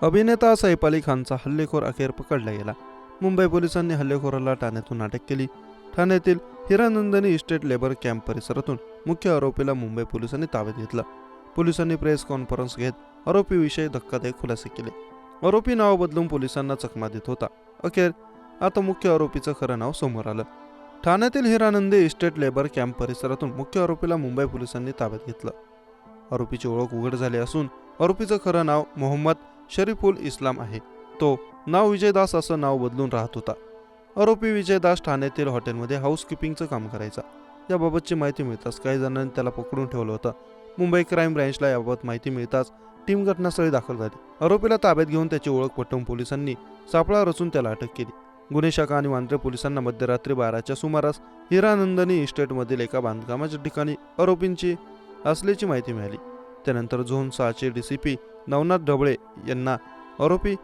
अभिनेता सैफ अली खानचा हल्लेखोर अखेर पकडला गेला। मुंबई पोलिसांनी हल्लेखोराला ठाण्यातून अटक केली। ठाण्यातील हिरानंदिनी इस्टेट लेबर कॅम्प परिसरातून मुख्य आरोपीला मुंबई पोलिसांनी ताब्यात घेतलं। पोलिसांनी प्रेस कॉन्फरन्स घेत आरोपीविषयी धक्कादायक खुलासे केले। आरोपी नाव बदलून पोलिसांना चकमा देत होता। अखेर आता मुख्य आरोपीचं खरं नाव समोर आलं। ठाण्यातील हिरानंदी इस्टेट लेबर कॅम्प परिसरातून मुख्य आरोपीला मुंबई पोलिसांनी ताब्यात घेतलं। आरोपीची ओळख उघड झाली असून आरोपीचं खरं नाव मोहम्मद शरीफुल इस्लाम आहे। तो नाव विजय दास असं नाव बदलून राहत होता। आरोपी विजय दास ठाण्यातील हॉटेलमध्ये हाऊसकीपिंगचं काम करायचा। याबाबतची माहिती मिळताच काही जणांनी त्याला पकडून ठेवलं होतं। मुंबई क्राईम ब्रँचला याबाबत माहिती मिळताच टीम घटनास्थळी दाखल झाली। आरोपीला ताब्यात घेऊन त्याची ओळख पटवून पोलिसांनी सापळा रचून त्याला अटक केली। गुन्हे शाखा आणि वांद्रे पोलिसांना मध्यरात्री 12च्या सुमारास हिरानंदिनी इस्टेटमधील एका बांधकामाच्या ठिकाणी आरोपींची असल्याची माहिती मिळाली। त्यानंतर झोन 6चे डीसीपी नवनाथ ढवळे यांना आरोपी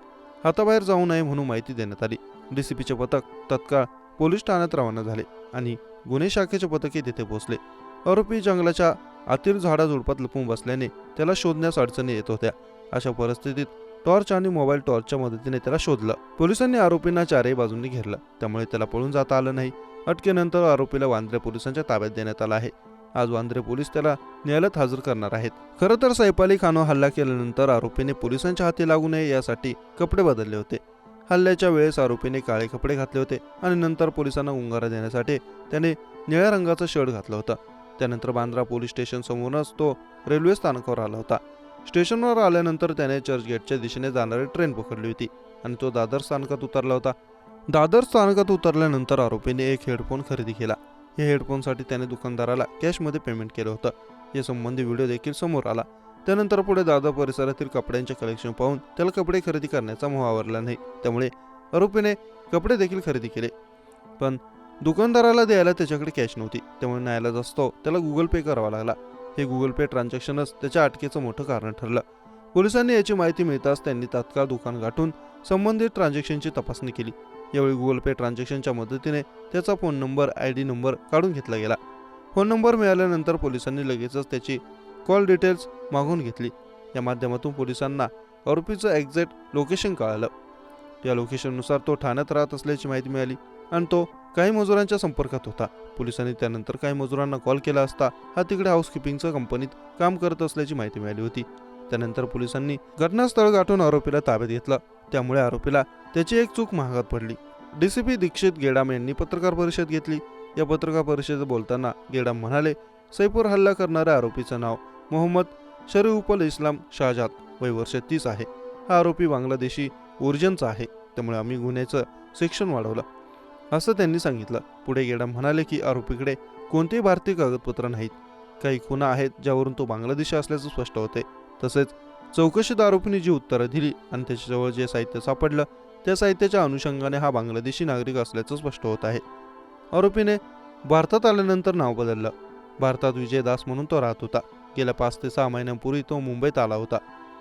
हाताबाहेर जाऊ नये म्हणून माहिती देण्यात आली। डीसीपीचे पथक तत्काळ पोलीस ठाण्यात रवाना झाले आणि गुन्हे शाखेचे पथकही तिथे पोहोचले। आरोपी जंगलाच्या आतील झाडाझुडपात लपून बसल्याने त्याला शोधण्यास अडचणी येत होत्या। अशा परिस्थितीत टॉर्च आणि मोबाईल टॉर्चच्या मदतीने त्याला शोधलं। पोलिसांनी आरोपींना चारही बाजूंनी घेरलं, त्यामुळे त्याला पळून जाता आलं नाही। अटकेनंतर आरोपीला वांद्रे पोलिसांच्या ताब्यात देण्यात आलं आहे। आज वांद्रे पोलीस त्याला न्यायालयात हजर करणार आहेत। खरं तर सैफ अली खानवर हल्ला केल्यानंतर आरोपीने पोलिसांच्या हाती लागू नये यासाठी कपडे बदलले होते। हल्ल्याच्या वेळेस आरोपीने काळे कपडे घातले होते आणि नंतर पोलिसांना गुंगारा देण्यासाठी त्याने निळ्या रंगाचं शर्ट घातलं होतं। त्यानंतर बांद्रा पोलीस स्टेशन समोरच तो रेल्वे स्थानकावर आला होता। स्टेशनवर आल्यानंतर त्याने चर्चगेटच्या दिशेने जाणारी ट्रेन पकडली होती आणि तो दादर स्थानकात उतरला होता। दादर स्थानकात उतरल्यानंतर आरोपीने एक हेडफोन खरेदी केला। या हेडफोनसाठी त्याने दुकानदाराला कॅशमध्ये पेमेंट केलं होतं। या संबंधी व्हिडिओ देखील समोर आला। त्यानंतर पुढे दादर परिसरातील कपड्यांचे कलेक्शन पाहून त्याला कपडे खरेदी करण्याचा मोह आवरला नाही, त्यामुळे आरोपीने कपडे देखील खरेदी केले। पण दुकानदाराला द्यायला त्याच्याकडे कॅश नव्हती, त्यामुळे न्यायला असतो त्याला गुगल पे करावा लागला। हे गुगल पे ट्रान्झॅक्शनच त्याच्या अटकेचं मोठं कारण ठरलं। पोलिसांनी याची माहिती मिळताच त्यांनी तात्काळ दुकान गाठून संबंधित ट्रान्झॅक्शनची तपासणी केली। यावेळी गुगल पे ट्रान्झॅक्शनच्या मदतीने त्याचा फोन नंबर ID नंबर काढून घेतला गेला। फोन नंबर मिळाल्यानंतर पोलिसांनी लगेचच त्याची कॉल डिटेल्स मागून घेतली। या माध्यमातून पोलिसांना आरोपीचं एक्झॅक्ट लोकेशन कळालं। या लोकेशननुसार तो ठाण्यात राहत असल्याची माहिती मिळाली आणि तो काही मजुरांच्या संपर्कात होता। पोलिसांनी त्यानंतर काही मजुरांना कॉल केला असता हा तिकडे हाऊसकीपिंगच्या कंपनीत काम करत असल्याची माहिती मिळाली होती। त्यानंतर पोलिसांनी घटनास्थळ गाठून आरोपीला ताब्यात घेतलं, त्यामुळे आरोपीला त्याची एक चूक महागात पडली। डीसीपी दीक्षित गेडाम यांनी पत्रकार परिषद घेतली। या पत्रकार परिषदेत बोलताना गेडाम म्हणाले, सैफवर हल्ला करणाऱ्या आरोपीचं नाव मोहम्मद शरीफुल इस्लाम शाहजाद, वय वर्ष 30 आहे। हा आरोपी बांगलादेशी ओरिजिनचा आहे, त्यामुळे आम्ही गुन्ह्याचं सेक्शन वाढवलं असं त्यांनी सांगितलं। पुढे गेडाम म्हणाले की आरोपीकडे कोणतेही भारतीय कागदपत्र नाहीत। काही खुणा आहेत ज्यावरून तो बांगलादेशी असल्याचं स्पष्ट होते। तसेच चौकशीत आरोपीने जी उत्तरं दिली आणि त्याच्याजवळ जे साहित्य सापडलं त्या साहित्याच्या अनुषंगाने हा बांगलादेशी नागरिक असल्याचं स्पष्ट होत आहे। आरोपीने भारतात आल्यानंतर नाव बदललं। भारतात विजय दास म्हणून तो राहत होता। गेल्या 5 ते 6 महिन्यांपूर्वी तो मुंबईत आला होता।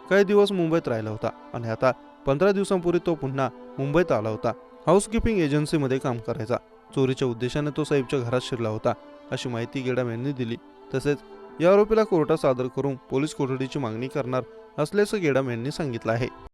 काही दिवस मुंबईत राहिला होता आणि आता 15 दिवसांपूर्वी तो पुन्हा मुंबईत आला होता। हाऊसकीपिंग एजन्सीमध्ये काम करायचा। चोरीच्या उद्देशाने तो सैफच्या घरात शिरला होता, अशी माहिती गेडाम यांनी दिली। तसेच या आरोपीला कोर्टात सादर करून पोलीस कोठडीची मागणी करणार असल्याचं गेडाम यांनी सांगितलं आहे।